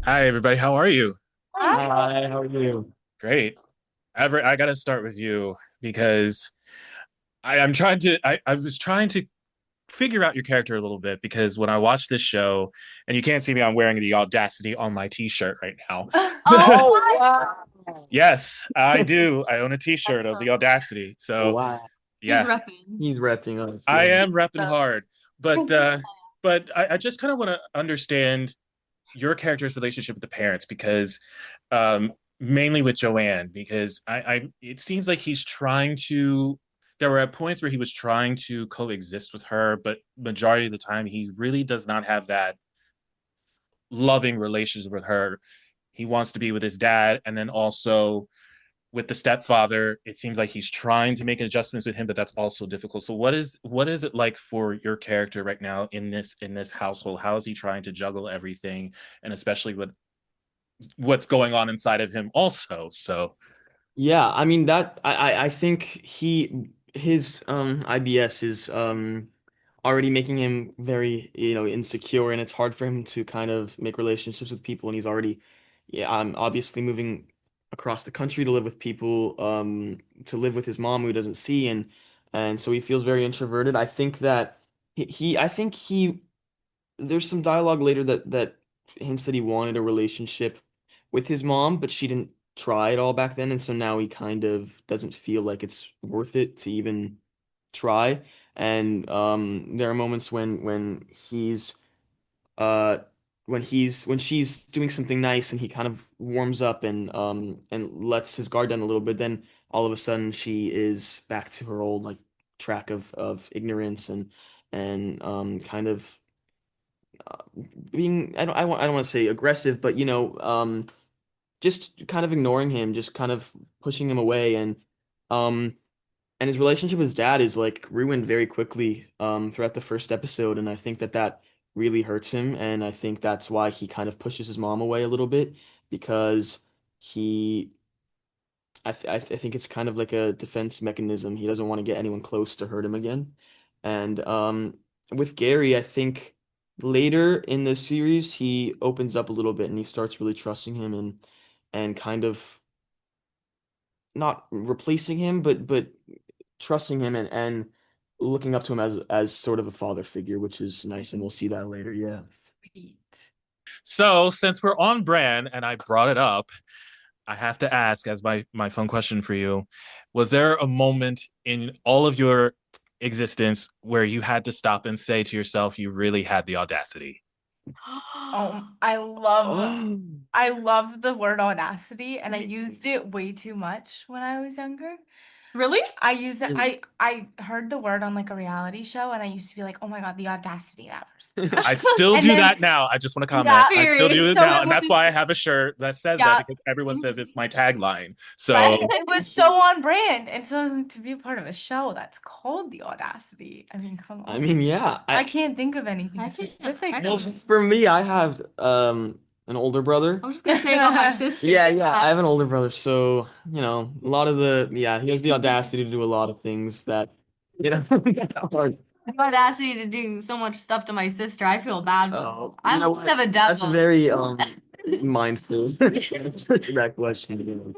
Hi, everybody. How are you? Hi, how are you? Great. Everett, I got to start with you because I was trying to figure out your character a little bit because when I watched this show, and you can't see me, I'm wearing the Audacity on my t-shirt right now. Oh Oh, my! wow. Yes, I do. I own a t-shirt That's of so the sick. Audacity. So, Wow. He's yeah, repping. He's repping us, I yeah. am repping hard. That's But I just kind of want to understand your character's relationship with the parents because um mainly with Joanne because I it seems like he's trying to there were at points where he was trying to coexist with her, but majority of the time he really does not have that loving relationship with her. He wants to be with his dad, and then also with the stepfather, it seems like he's trying to make adjustments with him, but that's also difficult. So what is it like for your character right now in this household? How is he trying to juggle everything, and especially with what's going on inside of him also? So Yeah, I mean that I think his IBS is already making him very, insecure, and it's hard for him to kind of make relationships with people, and he's already, yeah, obviously moving across the country to live with people, to live with his mom who he doesn't see, and so he feels very introverted. I think that I think he there's some dialogue later that hints that he wanted a relationship with his mom, but she didn't try at all back then, and so now he kind of doesn't feel like it's worth it to even try. And there are moments when uh when she's doing something nice and he kind of warms up and lets his guard down a little bit, then all of a sudden she is back to her old like track of ignorance and kind of being I don't want to say aggressive, but just kind of ignoring him, just kind of pushing him away, um and his relationship with his dad is like ruined very quickly throughout the first episode, and I think that really hurts him, and I think that's why he kind of pushes his mom away a little bit because he I think it's kind of like a defense mechanism. He doesn't want to get anyone close to hurt him again. And with Gary, I think later in the series he opens up a little bit and he starts really trusting him and kind of not replacing him, but trusting him and looking up to him as sort of a father figure, which is nice, and we'll see that later. Yeah. sweet. since we're on brand and I brought it up, I have to ask as my fun question for you, was there a moment in all of your existence where you had to stop and say to yourself you really had the audacity? Oh, I love Oh. I love the word audacity, and I used it way too much when I was younger. Really? I used it. And I heard the word on like a reality show, and I used to be like, "Oh my God, the audacity of that I person." still And do then that now. I just want to yeah, comment. I still do it so now. it And that's was why I have a shirt that says that yeah, because everyone says it's my tagline. right. So It was so on brand, and so like, to be a part of a show that's called the audacity. I mean, come I on. mean, yeah, I can't think of anything specific. well, for me, I have an older brother. I was just gonna say about my sister. Yeah, I have an older brother, so a lot of yeah, he has the audacity to do a lot of things that that aren't. The audacity to do so much stuff to my sister. I feel bad for Oh, her. I must what? have a That's devil. very mindful answer to that question.